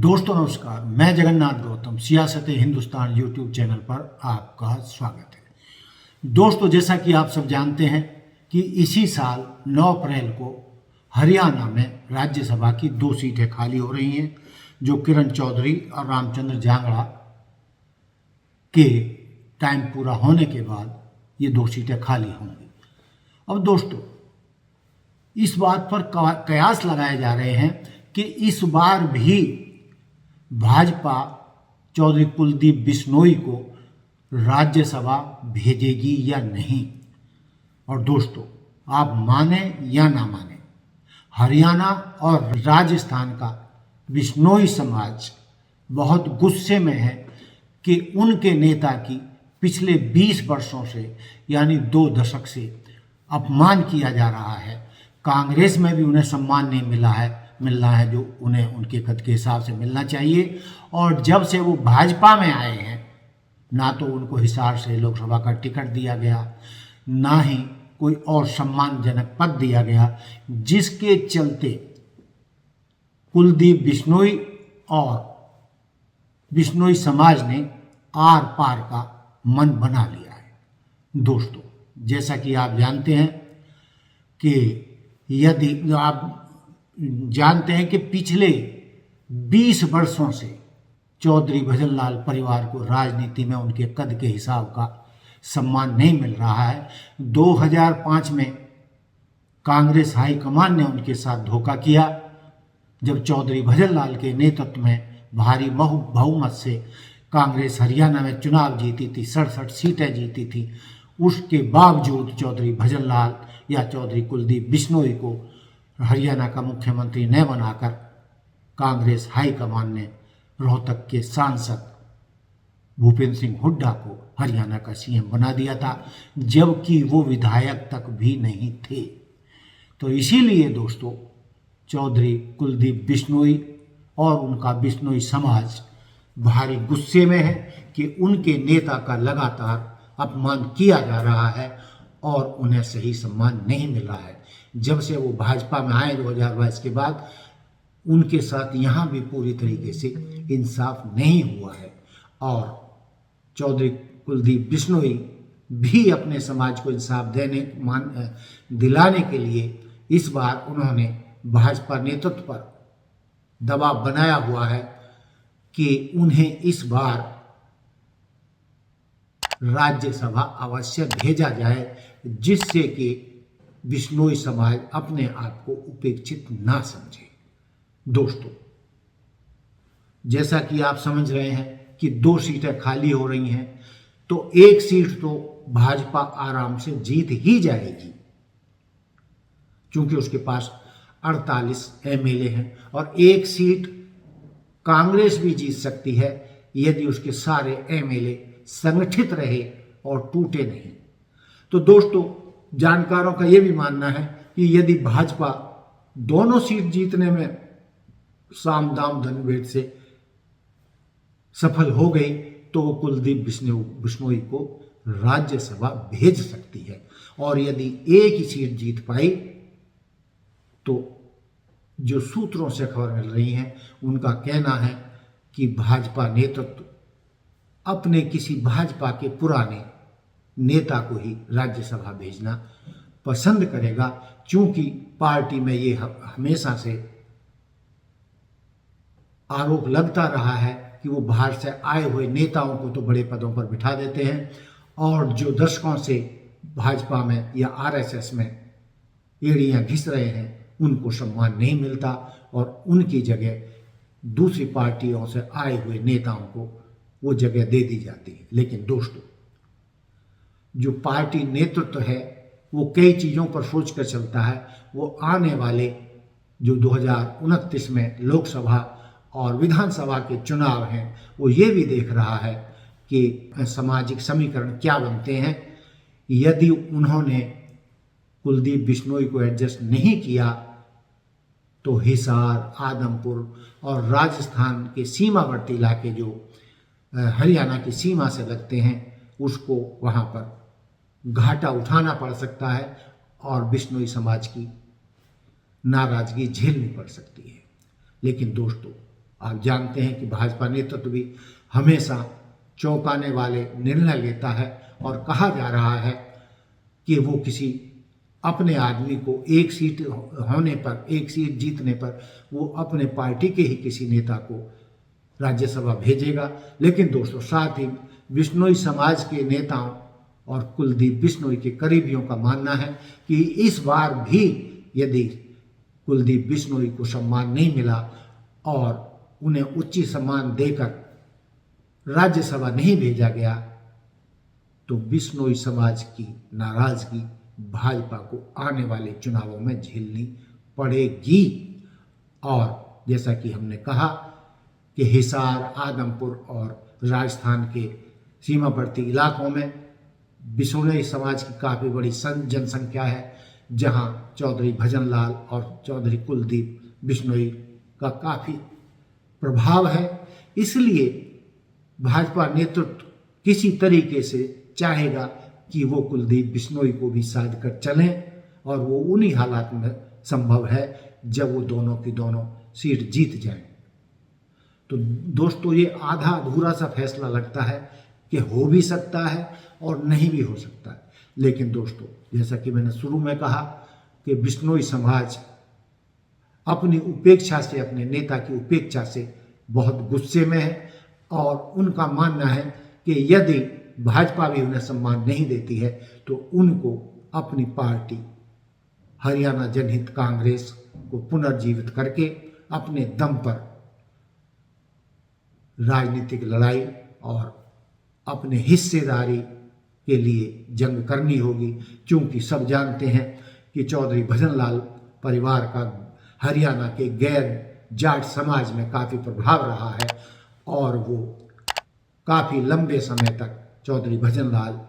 दोस्तों नमस्कार, मैं जगन्नाथ गौतम सियासत हिंदुस्तान यूट्यूब चैनल पर आपका स्वागत है। दोस्तों, जैसा कि आप सब जानते हैं कि इसी साल 9 अप्रैल को हरियाणा में राज्यसभा की 2 सीटें खाली हो रही हैं, जो किरण चौधरी और रामचंद्र जांगड़ा के टाइम पूरा होने के बाद ये 2 सीटें खाली होंगी। अब दोस्तों, इस बात पर कयास लगाए जा रहे हैं कि इस बार भी भाजपा चौधरी कुलदीप बिश्नोई को राज्यसभा भेजेगी या नहीं। और दोस्तों, आप माने या ना माने, हरियाणा और राजस्थान का बिश्नोई समाज बहुत गुस्से में है कि उनके नेता की पिछले 20 वर्षों से यानी 2 दशक से अपमान किया जा रहा है। कांग्रेस में भी उन्हें सम्मान नहीं मिलना है जो उन्हें उनके कद के हिसाब से मिलना चाहिए। और जब से वो भाजपा में आए हैं, ना तो उनको हिसार से लोकसभा का टिकट दिया गया, ना ही कोई और सम्मानजनक पद दिया गया, जिसके चलते कुलदीप बिश्नोई और बिश्नोई समाज ने आर पार का मन बना लिया है। दोस्तों, जैसा कि आप जानते हैं कि आप जानते हैं कि पिछले 20 वर्षों से चौधरी भजनलाल परिवार को राजनीति में उनके कद के हिसाब का सम्मान नहीं मिल रहा है। 2005 में कांग्रेस हाईकमान ने उनके साथ धोखा किया, जब चौधरी भजनलाल के नेतृत्व में भारी बहुमत से कांग्रेस हरियाणा में चुनाव जीती थी, 67 सीटें जीती थी। उसके बावजूद चौधरी भजनलाल या चौधरी कुलदीप बिश्नोई को हरियाणा का मुख्यमंत्री न बनाकर कांग्रेस हाईकमान ने रोहतक के सांसद भूपेंद्र सिंह हुड्डा को हरियाणा का सीएम बना दिया था, जबकि वो विधायक तक भी नहीं थे। तो इसीलिए दोस्तों, चौधरी कुलदीप बिश्नोई और उनका बिश्नोई समाज भारी गुस्से में है कि उनके नेता का लगातार अपमान किया जा रहा है और उन्हें सही सम्मान नहीं मिल रहा है। जब से वो भाजपा में आए 2022 के बाद, उनके साथ यहाँ भी पूरी तरीके से इंसाफ नहीं हुआ है। और चौधरी कुलदीप बिश्नोई भी अपने समाज को इंसाफ दिलाने के लिए इस बार उन्होंने भाजपा नेतृत्व पर दबाव बनाया हुआ है कि उन्हें इस बार राज्यसभा अवश्य भेजा जाए, जिससे कि बिश्नोई समाज अपने आप को उपेक्षित ना समझे। दोस्तों, जैसा कि आप समझ रहे हैं कि 2 सीटें खाली हो रही हैं, तो 1 सीट तो भाजपा आराम से जीत ही जाएगी, क्योंकि उसके पास 48 एमएलए हैं। और 1 सीट कांग्रेस भी जीत सकती है यदि उसके सारे एमएलए संगठित रहे और टूटे नहीं। तो दोस्तों, जानकारों का यह भी मानना है कि यदि भाजपा दोनों सीट जीतने में साम दाम दंड से सफल हो गई, तो वो कुलदीप बिश्नोई को राज्यसभा भेज सकती है। और यदि 1 ही सीट जीत पाई, तो जो सूत्रों से खबर मिल रही है, उनका कहना है कि भाजपा नेतृत्व अपने किसी भाजपा के पुराने नेता को ही राज्यसभा भेजना पसंद करेगा, क्योंकि पार्टी में ये हमेशा से आरोप लगता रहा है कि वो बाहर से आए हुए नेताओं को तो बड़े पदों पर बिठा देते हैं, और जो दशकों से भाजपा में या आरएसएस में एड़ियां घिस रहे हैं, उनको सम्मान नहीं मिलता और उनकी जगह दूसरी पार्टियों से आए हुए नेताओं को वो जगह दे दी जाती है। लेकिन दोस्तों, जो पार्टी नेतृत्व है वो कई चीज़ों पर सोच कर चलता है। वो आने वाले जो 2029 में लोकसभा और विधानसभा के चुनाव हैं, वो ये भी देख रहा है कि सामाजिक समीकरण क्या बनते हैं। यदि उन्होंने कुलदीप बिश्नोई को एडजस्ट नहीं किया, तो हिसार, आदमपुर और राजस्थान के सीमावर्ती इलाके जो हरियाणा की सीमा से लगते हैं, उसको वहाँ पर घाटा उठाना पड़ सकता है और बिश्नोई समाज की नाराजगी झेलनी पड़ सकती है। लेकिन दोस्तों, आप जानते हैं कि भाजपा नेतृत्व भी हमेशा चौंकाने वाले निर्णय लेता है और कहा जा रहा है कि वो किसी अपने आदमी को एक सीट होने पर, एक सीट जीतने पर वो अपने पार्टी के ही किसी नेता को राज्यसभा भेजेगा। लेकिन दोस्तों, साथ ही बिश्नोई समाज के नेताओं और कुलदीप बिश्नोई के करीबियों का मानना है कि इस बार भी यदि कुलदीप बिश्नोई को सम्मान नहीं मिला और उन्हें उच्च सम्मान देकर राज्यसभा नहीं भेजा गया तो बिश्नोई समाज की नाराजगी भाजपा को आने वाले चुनावों में झेलनी पड़ेगी। और जैसा कि हमने कहा कि हिसार, आदमपुर और राजस्थान के सीमावर्ती इलाकों में बिश्नोई समाज की काफ़ी बड़ी जनसंख्या है, जहां चौधरी भजनलाल और चौधरी कुलदीप बिश्नोई का काफ़ी प्रभाव है। इसलिए भाजपा नेतृत्व किसी तरीके से चाहेगा कि वो कुलदीप बिश्नोई को भी साध कर चलें, और वो उन्हीं हालात में संभव है जब वो दोनों की दोनों सीट जीत जाएं। तो दोस्तों, ये आधा अधूरा सा फैसला लगता है कि हो भी सकता है और नहीं भी हो सकता है। लेकिन दोस्तों, जैसा कि मैंने शुरू में कहा कि बिश्नोई समाज अपनी उपेक्षा से, अपने नेता की उपेक्षा से बहुत गुस्से में है और उनका मानना है कि यदि भाजपा भी उन्हें सम्मान नहीं देती है तो उनको अपनी पार्टी हरियाणा जनहित कांग्रेस को पुनर्जीवित करके अपने दम पर राजनीतिक लड़ाई और अपने हिस्सेदारी के लिए जंग करनी होगी। क्योंकि सब जानते हैं कि चौधरी भजनलाल परिवार का हरियाणा के गैर जाट समाज में काफ़ी प्रभाव रहा है और वो काफ़ी लंबे समय तक चौधरी भजनलाल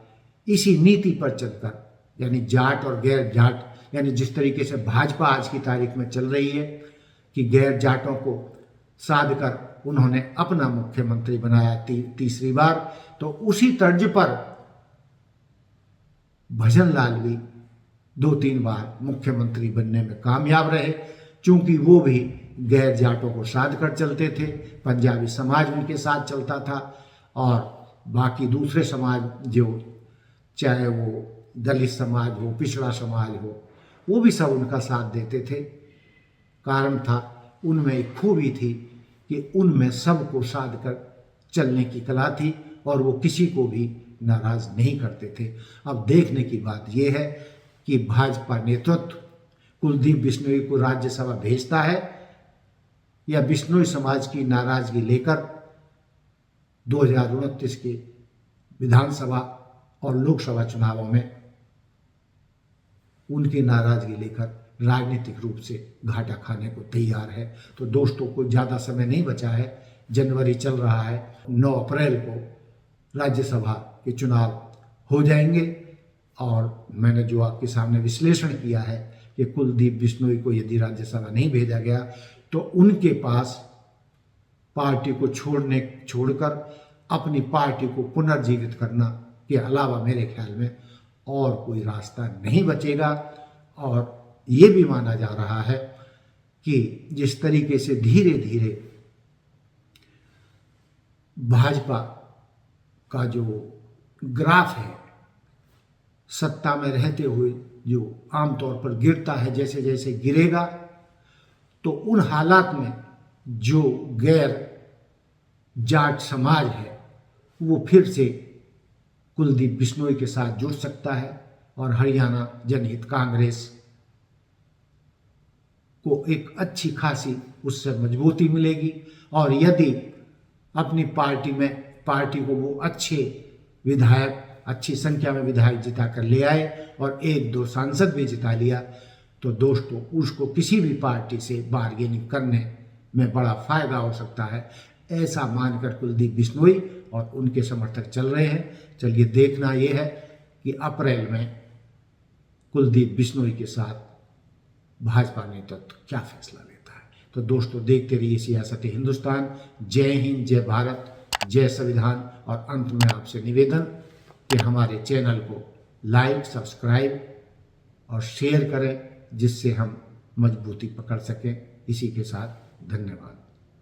इसी नीति पर चलकर, यानी जाट और गैर जाट, यानी जिस तरीके से भाजपा आज की तारीख में चल रही है कि गैर जाटों को साध कर उन्होंने अपना मुख्यमंत्री बनाया तीसरी बार, तो उसी तर्ज पर भजनलाल भी 2-3 बार मुख्यमंत्री बनने में कामयाब रहे। चूंकि वो भी गैर जाटों को साध कर चलते थे, पंजाबी समाज उनके साथ चलता था और बाकी दूसरे समाज जो, चाहे वो दलित समाज हो, पिछड़ा समाज हो, वो भी सब उनका साथ देते थे। कारण था, उनमें एक खूबी थी कि उनमें सबको साध कर चलने की कला थी और वो किसी को भी नाराज नहीं करते थे। अब देखने की बात यह है कि भाजपा नेतृत्व कुलदीप बिश्नोई को राज्यसभा भेजता है या बिश्नोई समाज की नाराजगी लेकर 2029 के विधानसभा और लोकसभा चुनावों में उनकी नाराजगी लेकर राजनीतिक रूप से घाटा खाने को तैयार है। तो दोस्तों, को ज़्यादा समय नहीं बचा है, जनवरी चल रहा है, 9 अप्रैल को राज्यसभा के चुनाव हो जाएंगे और मैंने जो आपके सामने विश्लेषण किया है कि कुलदीप बिश्नोई को यदि राज्यसभा नहीं भेजा गया तो उनके पास पार्टी को छोड़कर अपनी पार्टी को पुनर्जीवित करना के अलावा मेरे ख्याल में और कोई रास्ता नहीं बचेगा। और ये भी माना जा रहा है कि जिस तरीके से धीरे धीरे भाजपा का जो ग्राफ है सत्ता में रहते हुए जो आमतौर पर गिरता है, जैसे जैसे गिरेगा तो उन हालात में जो गैर जाट समाज है वो फिर से कुलदीप बिश्नोई के साथ जुड़ सकता है और हरियाणा जनहित कांग्रेस को एक अच्छी खासी उससे मजबूती मिलेगी। और यदि अपनी पार्टी को वो अच्छे विधायक, अच्छी संख्या में विधायक जिता कर ले आए और 1-2 सांसद भी जिता लिया तो दोस्तों उसको किसी भी पार्टी से बार्गेनिंग करने में बड़ा फायदा हो सकता है, ऐसा मानकर कुलदीप बिश्नोई और उनके समर्थक चल रहे हैं। चलिए, देखना यह है कि अप्रैल में कुलदीप बिश्नोई के साथ भाजपा नेतृत्व क्या फैसला लेता है। तो दोस्तों, देखते रहिए सियासत हिंदुस्तान। जय हिंद, जय भारत, जय संविधान। और अंत में आपसे निवेदन कि हमारे चैनल को लाइक, सब्सक्राइब और शेयर करें जिससे हम मजबूती पकड़ सकें। इसी के साथ धन्यवाद।